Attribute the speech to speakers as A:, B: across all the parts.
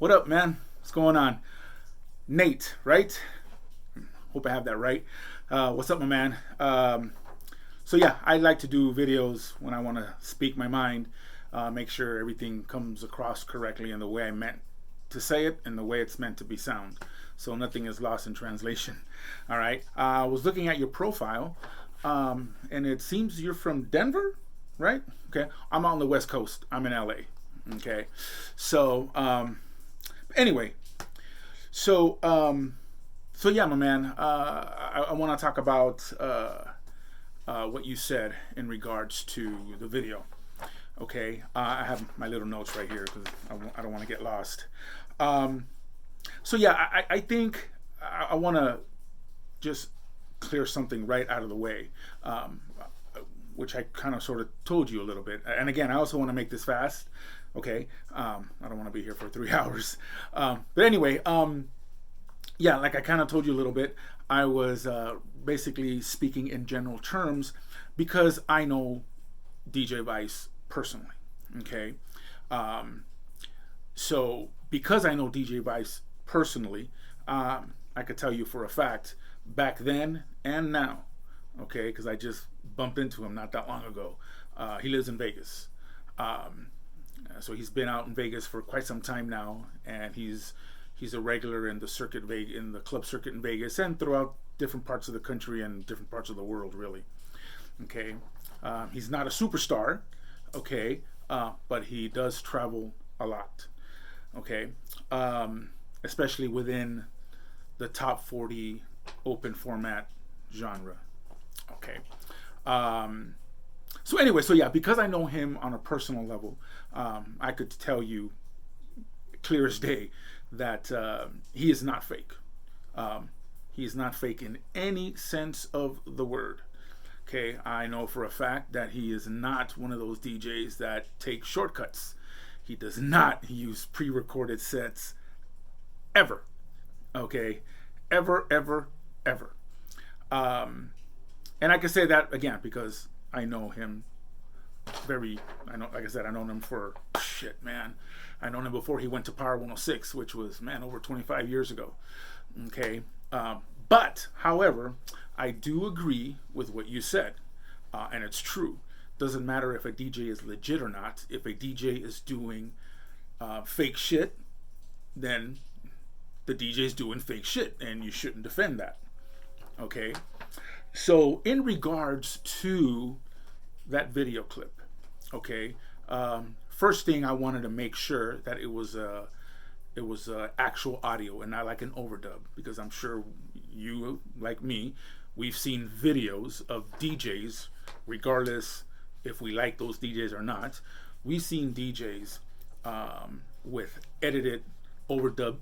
A: What up, man? What's going on? Nate, right? Hope I have that right. What's up, my man? So yeah, I like to do videos when I want to speak my mind, make sure everything comes across correctly in the way I meant to say it and the way it's meant to be sound, so nothing is lost in translation. All right. I was looking at your profile, and it seems you're from Denver, right? Okay. I'm on the West Coast. I'm in LA. Okay. So anyway, so so yeah, my man. I want to talk about what you said in regards to the video. Okay, I have my little notes right here because I don't want to get lost. Um, so yeah, I think I want to just clear something right out of the way, which I kind of sort of told you a little bit. And again, I also want to make this fast. Okay, I don't want to be here for 3 hours. But anyway, yeah, like I kind of told you a little bit, I was basically speaking in general terms because I know DJ Vice personally. Okay, um, so because I know DJ Vice personally, I could tell you for a fact back then and now. Okay, because I just bumped into him not that long ago. He lives in Vegas. Um, so he's been out in Vegas for quite some time now, and he's a regular in the circuit in the club circuit in Vegas and throughout different parts of the country and different parts of the world, really. Okay, he's not a superstar, okay, but he does travel a lot. Okay, especially within the top 40 open format genre. Okay. Um, so anyway, so yeah, because I know him on a personal level, I could tell you clear as day that he is not fake. Um, he is not fake in any sense of the word. Okay, I know for a fact that he is not one of those DJs that take shortcuts. He does not use pre-recorded sets ever. Okay, ever, ever, ever. Um, and I can say that again because I know him very. I know, like I said, I known him for shit, man. I known him before he went to Power 106, which was man over 25 years ago. Okay, but however, I do agree with what you said, and it's true. Doesn't matter if a DJ is legit or not. If a DJ is doing fake shit, then the DJ is doing fake shit, and you shouldn't defend that. Okay, so in regards to that video clip, okay, first thing I wanted to make sure that it was actual audio and not like an overdub because I'm sure you like me, we've seen videos of DJs, regardless if we like those DJs or not. We've seen DJs with edited overdub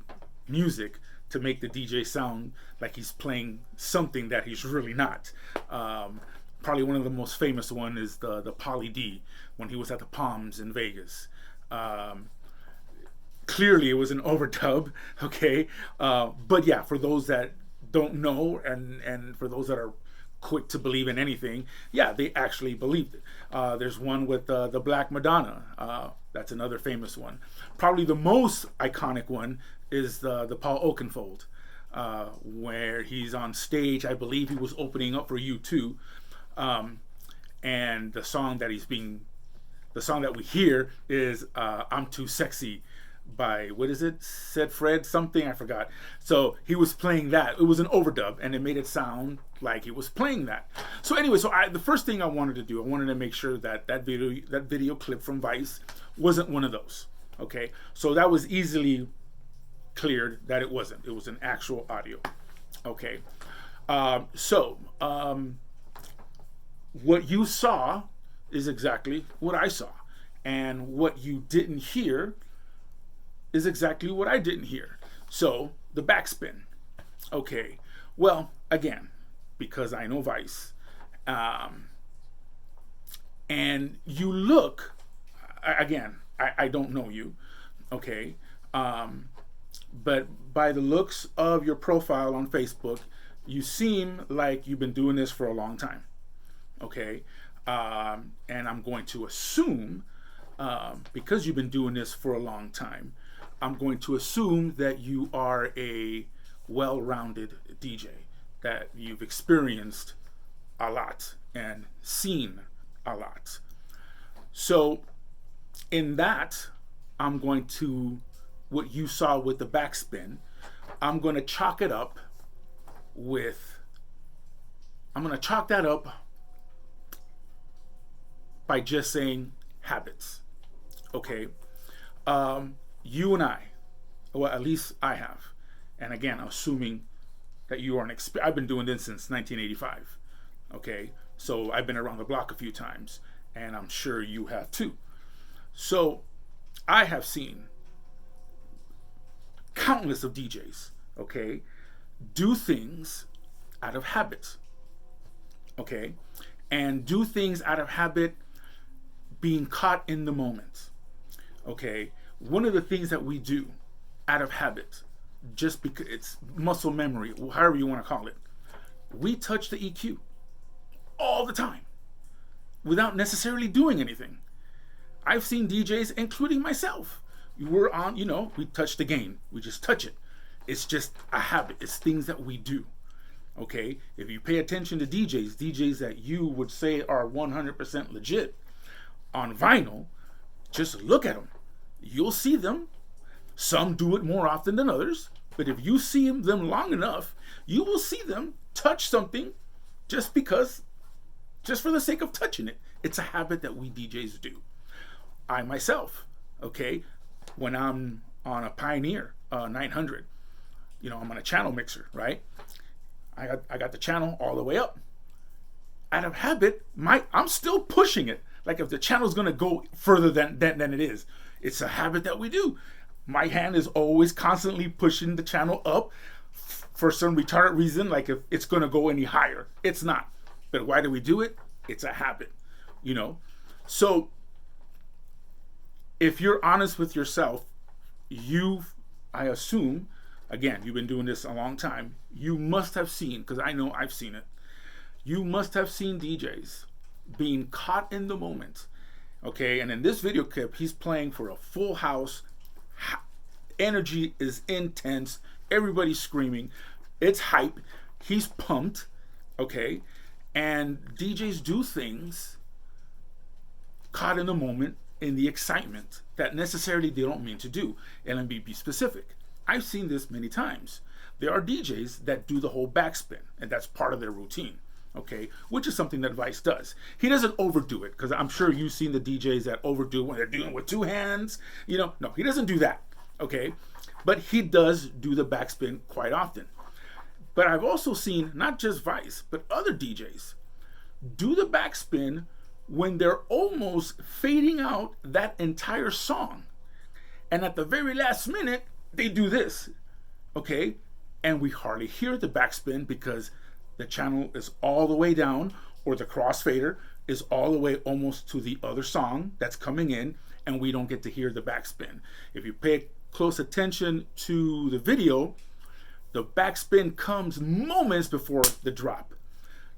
A: music to make the DJ sound like he's playing something that he's really not. Probably one of the most famous one is the Pauly D when he was at the Palms in Vegas. Um, Clearly, it was an overdub. Okay, but yeah, for those that don't know and for those that are quick to believe in anything, yeah, they actually believed it. There's one with the Black Madonna. That's another famous one. Probably the most iconic one is the Paul Oakenfold, where he's on stage. I believe he was opening up for U2, and the song that we hear is "I'm Too Sexy" by what is it? Said Fred something I forgot. So he was playing that. It was an overdub, and it made it sound like he was playing that. So anyway, the first thing I wanted to do, I wanted to make sure that that video clip from Vice wasn't one of those. Okay, so that was easily cleared that it wasn't. It was an actual audio. Okay, what you saw is exactly what I saw, and what you didn't hear is exactly what I didn't hear. So the backspin. Okay. Well, again, because I know Vice, um, and you look again. I don't know you. Okay. Um, but by the looks of your profile on Facebook, you seem like you've been doing this for a long time. Okay. And I'm going to assume, because you've been doing this for a long time, I'm going to assume that you are a well-rounded DJ, that you've experienced a lot and seen a lot. So in that, I'm going to, what you saw with the backspin, I'm going to chalk that up by just saying habits. Okay. You and I, well, at least I have, and again, assuming that you are I've been doing this since 1985. Okay. So I've been around the block a few times, and I'm sure you have too. So I have seen countless of DJs, okay, do things out of habit, okay, and do things out of habit being caught in the moment, okay. One of the things that we do out of habit, just because it's muscle memory, however you want to call it, we touch the EQ all the time without necessarily doing anything. I've seen DJs, including myself, we're on, we touch the gain. We just touch it. It's just a habit. It's things that we do. Okay? If you pay attention to DJs that you would say are 100% legit on vinyl, just look at them. You'll see them. Some do it more often than others, but if you see them long enough, you will see them touch something just for the sake of touching it. It's a habit that we DJs do. I myself, okay, when I'm on a Pioneer 900, I'm on a channel mixer, right? I got the channel all the way up. Out of habit, I'm still pushing it. Like if the channel's gonna go further than it is, it's a habit that we do. My hand is always constantly pushing the channel up for some retarded reason, like if it's gonna go any higher. It's not. But why do we do it? It's a habit, So if you're honest with yourself, I assume, again, you've been doing this a long time, you must have seen, because I know I've seen it, you must have seen DJs being caught in the moment, okay? And in this video clip, he's playing for a full house, energy is intense, everybody's screaming, it's hype, he's pumped, okay? And DJs do things caught in the moment, in the excitement that necessarily they don't mean to do. And let me be specific. I've seen this many times. There are DJs that do the whole backspin, and that's part of their routine, okay? Which is something that Vice does. He doesn't overdo it, because I'm sure you've seen the DJs that overdo when they're doing it with two hands. No, he doesn't do that, okay? But he does do the backspin quite often. But I've also seen not just Vice, but other DJs do the backspin when they're almost fading out that entire song. And at the very last minute, they do this, okay? And we hardly hear the backspin because the channel is all the way down, or the crossfader is all the way almost to the other song that's coming in, and we don't get to hear the backspin. If you pay close attention to the video, the backspin comes moments before the drop.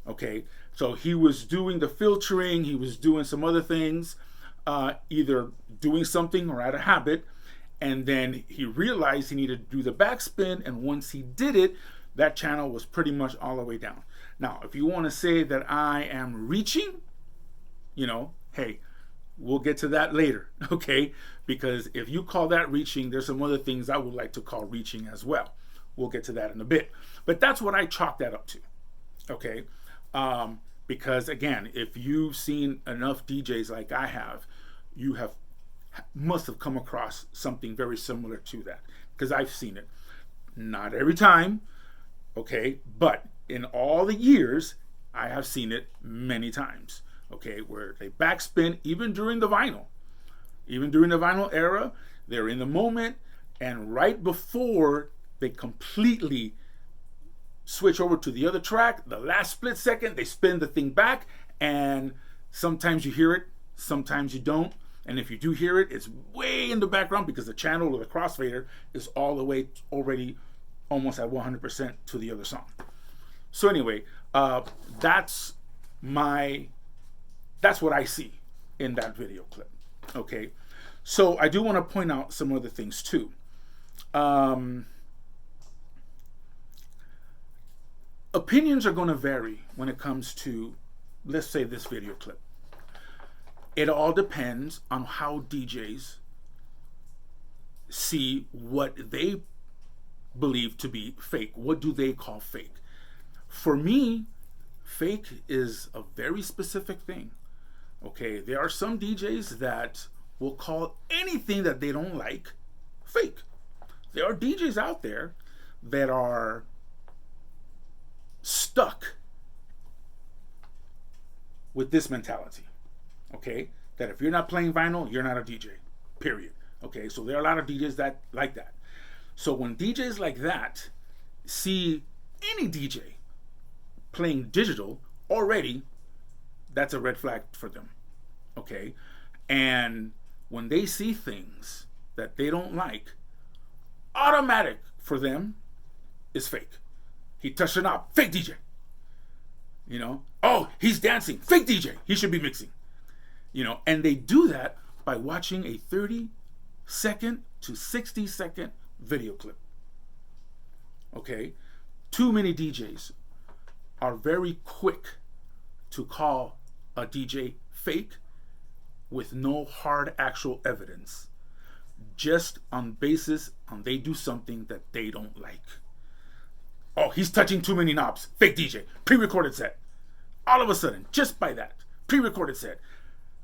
A: Okay, so he was doing the filtering, he was doing some other things, either doing something or out of habit, and then he realized he needed to do the backspin, and once he did it, that channel was pretty much all the way down. Now, if you want to say that I am reaching, hey, we'll get to that later, okay? Because if you call that reaching, there's some other things I would like to call reaching as well. We'll get to that in a bit. But that's what I chalk that up to, okay? Because again, if you've seen enough DJs like I have, you must have come across something very similar to that, because I've seen it. Not every time, okay? But in all the years, I have seen it many times, okay? Where they backspin even during the vinyl era, they're in the moment, and right before they completely switch over to the other track, the last split second, they spin the thing back, and sometimes you hear it, sometimes you don't. And if you do hear it, it's way in the background because the channel or the crossfader is all the way already almost at 100% to the other song. So anyway, that's what I see in that video clip. Okay, so I do want to point out some other things too. Opinions are going to vary when it comes to, let's say, this video clip. It all depends on how DJs see what they believe to be fake. What do they call fake? For me, fake is a very specific thing. Okay, there are some DJs that will call anything that they don't like fake. There are DJs out there that are stuck with this mentality. Okay, that if you're not playing vinyl, you're not a DJ. Period. Okay, so there are a lot of DJs that like that. So when DJs like that see any DJ playing digital, already that's a red flag for them. Okay, and when they see things that they don't like, automatic for them is fake. He touched a knob, fake DJ. You know, oh, he's dancing, fake DJ. He should be mixing. You know, and they do that by watching a 30-second to 60-second video clip. Okay, too many DJs are very quick to call a DJ fake with no hard actual evidence, just on basis on they do something that they don't like. Oh, he's touching too many knobs, fake DJ, pre-recorded set. All of a sudden, just by that, pre-recorded set.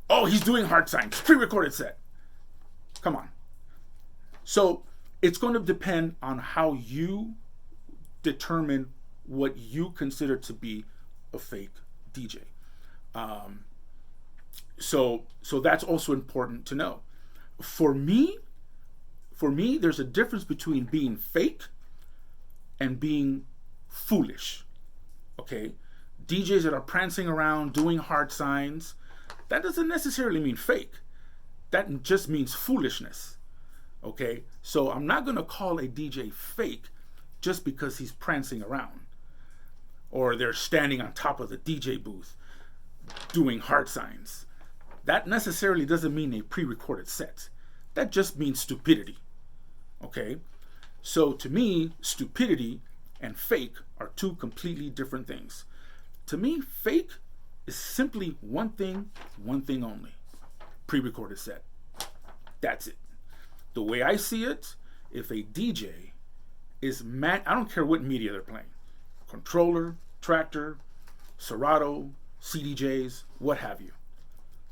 A: Oh, he's doing hard signs, pre-recorded set. Come on. So it's going to depend on how you determine what you consider to be a fake DJ. So that's also important to know. For me, there's a difference between being fake and being foolish. Okay, DJs that are prancing around doing hard signs, that doesn't necessarily mean fake. That just means foolishness. Okay, so I'm not going to call a DJ fake just because he's prancing around or they're standing on top of the DJ booth doing hard signs. That necessarily doesn't mean a pre-recorded set. That just means stupidity. Okay, so to me, stupidity and fake are two completely different things. To me, fake is simply one thing only: pre-recorded set. That's it. The way I see it, if a DJ is I don't care what media they're playing, controller, tractor, Serato, CDJs, what have you.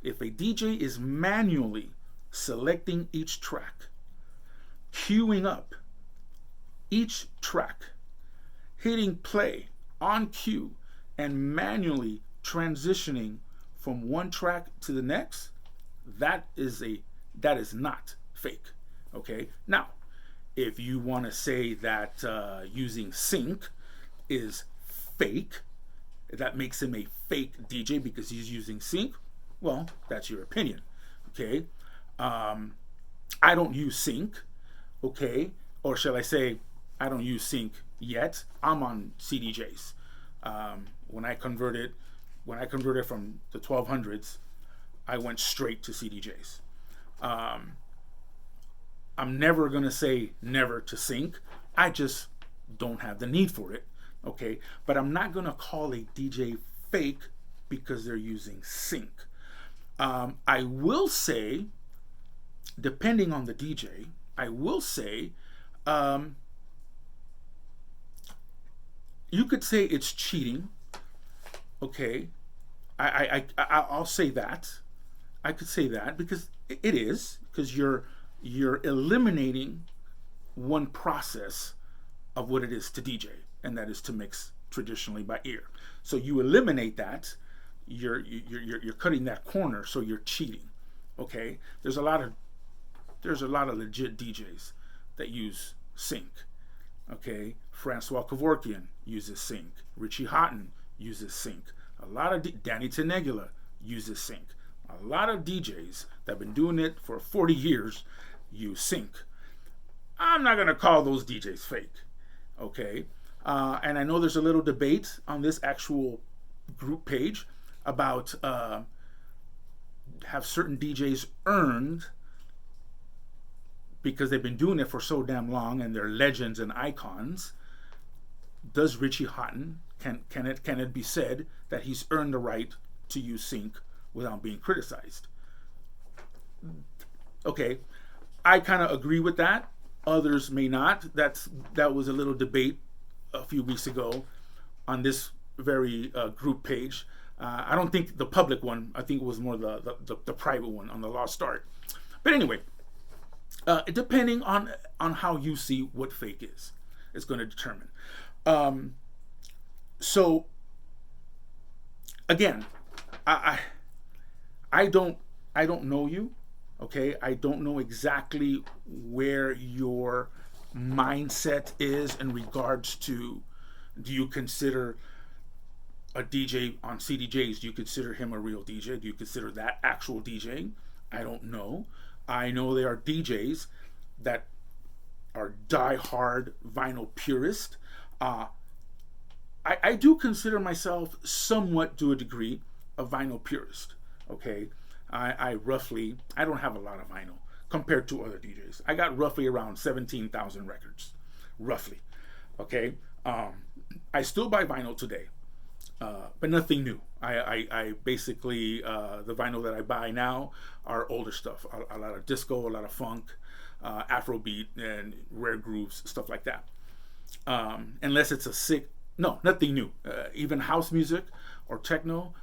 A: If a DJ is manually selecting each track, queuing up each track, hitting play on cue, and manually transitioning from one track to the next, that is not fake. Okay, now if you want to say that using sync is fake, that makes him a fake DJ because he's using sync, well, that's your opinion. Okay, I don't use sync. Okay, or shall I say, I don't use sync yet. I'm on CDJs. When I converted from the 1200s, I went straight to CDJs. I'm never gonna say never to sync. I just don't have the need for it. Okay, but I'm not gonna call a DJ fake because they're using sync. I will say, depending on the DJ, I will say, you could say it's cheating. Okay, I'll say that. I could say that because it is, because you're eliminating one process of what it is to DJ, and that is to mix traditionally by ear. So you eliminate that, you're cutting that corner, so you're cheating. Okay, there's a lot of legit DJs that use sync. Okay, Francois Kevorkian uses sync. Richie Houghton uses sync. A lot of Danny Tenegula uses sync. A lot of DJs that have been doing it for 40 years use sync. I'm not gonna call those DJs fake. Okay, and I know there's a little debate on this actual group page about have certain DJs earned because they've been doing it for so damn long and they're legends and icons, does Richie Hawtin, can it be said that he's earned the right to use sync without being criticized? Okay, I kind of agree with that. Others may not. That was a little debate a few weeks ago on this very group page. I don't think the public one. I think it was more the private one on the Lost Start. But anyway, depending on how you see what fake is, it's going to determine. So again, I don't know you. Okay, I don't know exactly where your mindset is in regards to, do you consider a DJ on CDJs, do you consider him a real DJ? Do you consider that actual DJ? I don't know. I know there are DJs that are die-hard vinyl purists. I do consider myself somewhat, to a degree, a vinyl purist. Okay, I don't have a lot of vinyl compared to other DJs. I got roughly around 17,000 records, roughly. Okay, I still buy vinyl today, but nothing new. I basically, the vinyl that I buy now are older stuff, a lot of disco, a lot of funk, Afrobeat, and rare grooves, stuff like that. Unless it's nothing new. Even house music or techno,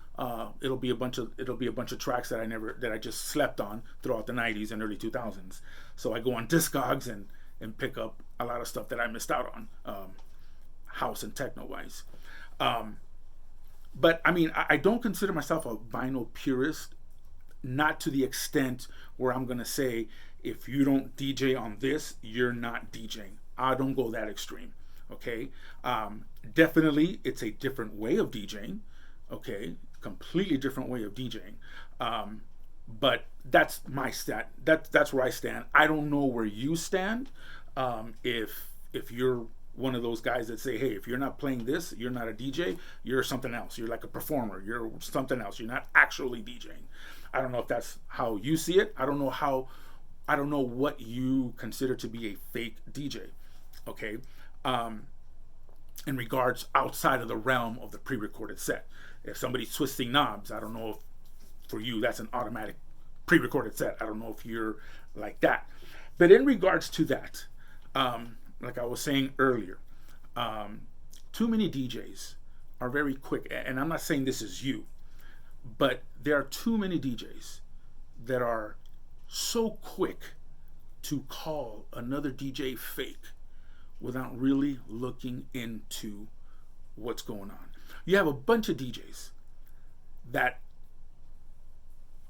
A: it'll be a bunch of tracks that I just slept on throughout the 90s and early 2000s. So I go on Discogs and pick up a lot of stuff that I missed out on, house and techno wise. But I mean, I don't consider myself a vinyl purist, not to the extent where I'm gonna say, if you don't DJ on this, you're not DJing. I don't go that extreme. Okay, definitely it's a different way of DJing. Okay, completely different way of DJing. But that's my stat. That's where I stand. I don't know where you stand. If you're one of those guys that say, hey, if you're not playing this, you're not a DJ, you're something else. You're like a performer. You're something else. You're not actually DJing. I don't know if that's how you see it. I don't know what you consider to be a fake DJ. Okay. In regards outside of the realm of the pre-recorded set. If somebody's twisting knobs, I don't know if for you that's an automatic pre-recorded set. I don't know if you're like that. But in regards to that, like I was saying earlier, too many DJs are very quick, and I'm not saying this is you, but there are too many DJs that are so quick to call another DJ fake without really looking into what's going on. You have a bunch of DJs that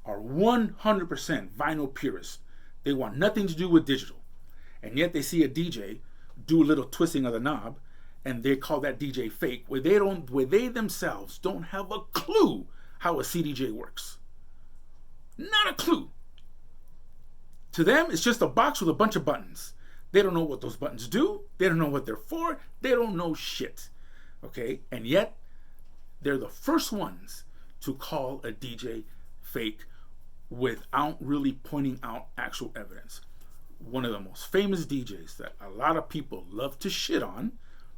A: are 100% vinyl purists. They want nothing to do with digital. And yet they see a DJ do a little twisting of the knob and they call that DJ fake, where they themselves don't have a clue how a CDJ works. Not a clue. To them, it's just a box with a bunch of buttons. They don't know what those buttons do. They don't know what they're for. They don't know shit. Okay? And yet, they're the first ones to call a DJ fake without really pointing out actual evidence. One of the most famous DJs that a lot of people love to shit on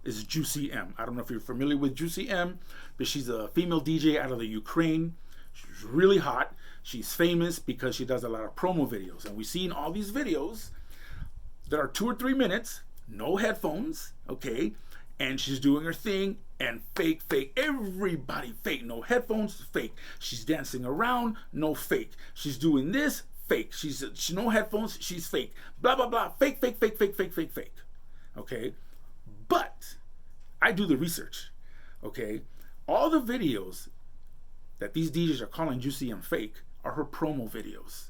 A: is Juicy M. I don't know if you're familiar with Juicy M, but she's a female DJ out of the Ukraine. She's really hot. She's famous because she does a lot of promo videos. And we've seen all these videos that are 2 or 3 minutes, no headphones, okay? And she's doing her thing, and fake. Everybody fake. No headphones, fake. She's dancing around, no fake. She's doing this, fake. She's no headphones, she's fake. Blah, blah, blah. Fake. Okay? But I do the research, okay? All the videos that these DJs are calling Juicy M fake are her promo videos,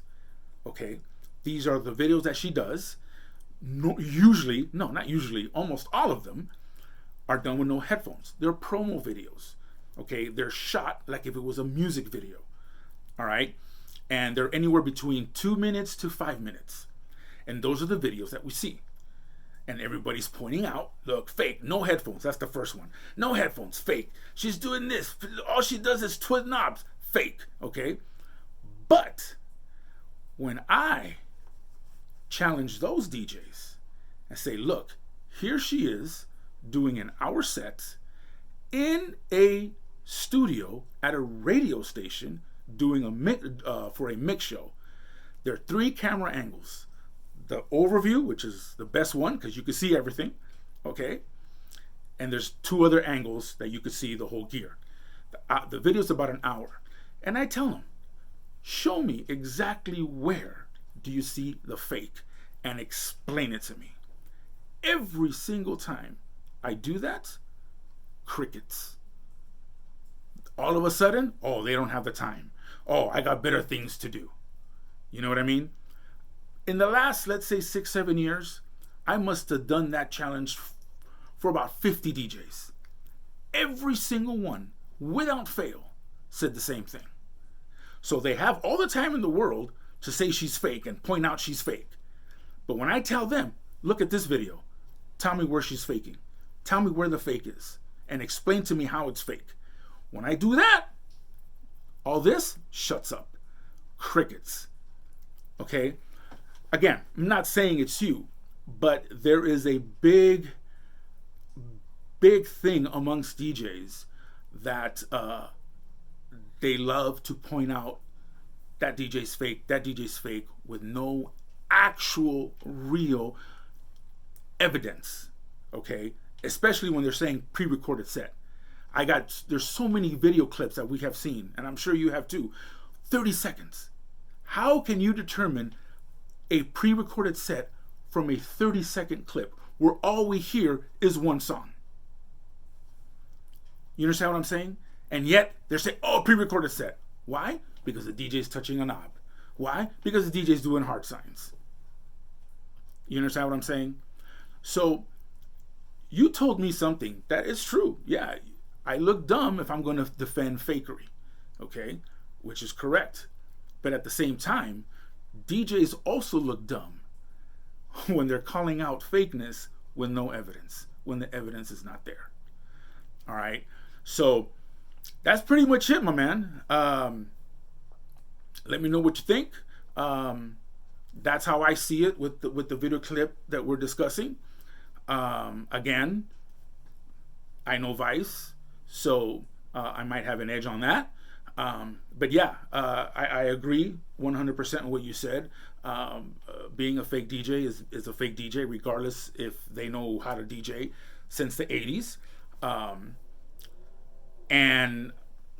A: okay? These are the videos that she does. Not usually, almost all of them are done with no headphones. They're promo videos, okay? They're shot like if it was a music video, all right? And they're anywhere between 2 minutes to 5 minutes. And those are the videos that we see. And everybody's pointing out, look, fake, no headphones. That's the first one. No headphones, fake. She's doing this. All she does is twist knobs, fake, okay? But when I challenge those DJs and say, look, here she is doing an hour set in a studio at a radio station doing for a mix show. There are 3 camera angles. The overview, which is the best one because you can see everything, okay? And there's 2 other angles that you can see the whole gear. The video's about an hour. And I tell them, show me exactly where do you see the fake and explain it to me. Every single time I do that, crickets. All of a sudden, oh, they don't have the time. Oh, I got better things to do. You know what I mean? In the last, let's say 6-7 years, I must have done that challenge for about 50 DJs. Every single one, without fail, said the same thing. So they have all the time in the world to say she's fake and point out she's fake. But when I tell them, look at this video, tell me where she's faking. Tell me where the fake is and explain to me how it's fake. When I do that, all this shuts up. Crickets. Okay? Again, I'm not saying it's you, but there is a big thing amongst DJs that they love to point out that DJ's fake with no actual real evidence, okay? Especially when they're saying pre-recorded set. There's so many video clips that we have seen, and I'm sure you have too. 30 seconds. How can you determine a pre-recorded set from a 30-second clip where all we hear is one song? You understand what I'm saying? And yet they're saying, oh, pre-recorded set. Why? Because the DJ's touching a knob. Why? Because the DJ's doing heart signs. You understand what I'm saying? So you told me something that is true. Yeah, I look dumb if I'm going to defend fakery, okay? Which is correct. But at the same time, DJs also look dumb when they're calling out fakeness with no evidence, when the evidence is not there. All right? So that's pretty much it, my man. Let me know what you think. That's how I see it with the video clip that we're discussing. Again, I know Vice, so I might have an edge on that. But yeah, I agree 100% on what you said. Being a fake DJ is a fake DJ, regardless if they know how to DJ since the 80s. And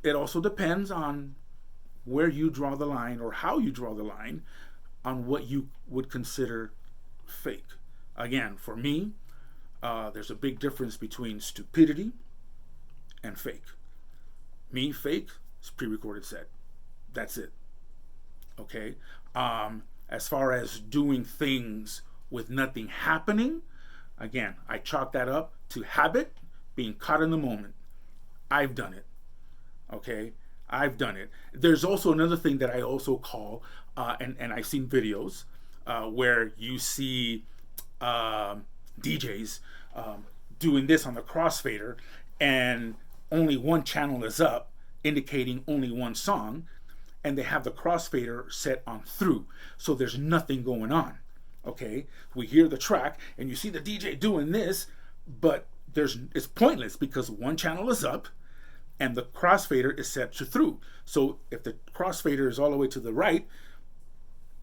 A: it also depends on where you draw the line or how you draw the line on what you would consider fake. Again, for me, there's a big difference between stupidity and fake. Me, fake, is pre-recorded set. That's it. Okay? As far as doing things with nothing happening, again, I chalk that up to habit, being caught in the moment. I've done it. Okay? I've done it. There's also another thing that I also call, and I've seen videos where you see DJs doing this on the crossfader, and only one channel is up, indicating only one song, and they have the crossfader set on through, so there's nothing going on. Okay, we hear the track, and you see the DJ doing this, but it's pointless because one channel is up, and the crossfader is set to through. So if the crossfader is all the way to the right,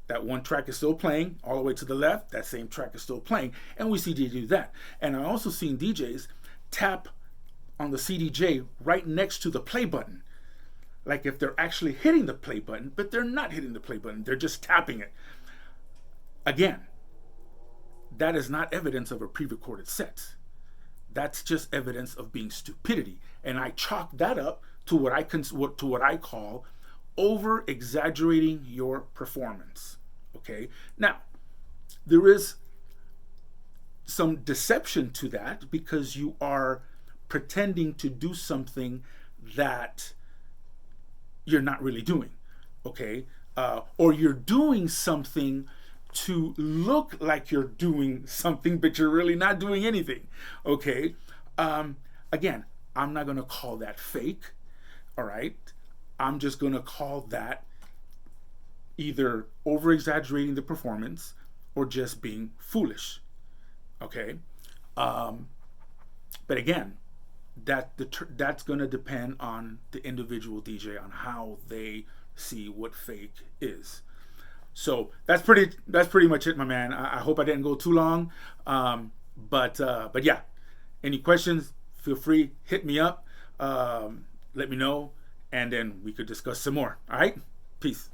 A: that one track is still playing. All the way to the left, that same track is still playing. And we see DJs do that. And I also seen DJs tap on the CDJ right next to the play button. Like if they're actually hitting the play button, but they're not hitting the play button. They're just tapping it. Again, that is not evidence of a pre-recorded set. That's just evidence of being stupidity. And I chalk that up to what I call over-exaggerating your performance. Okay? Now, there is some deception to that because you are pretending to do something that you're not really doing. Okay? Or you're doing something to look like you're doing something, but you're really not doing anything. Okay? Again, I'm not going to call that fake. All right? I'm just going to call that either over-exaggerating the performance or just being foolish. Okay, but again, that's going to depend on the individual DJ, on how they see what fake is. So that's pretty much it, my man. I hope I didn't go too long, but yeah. Any questions? Feel free, hit me up. Let me know, and then we could discuss some more. All right, peace.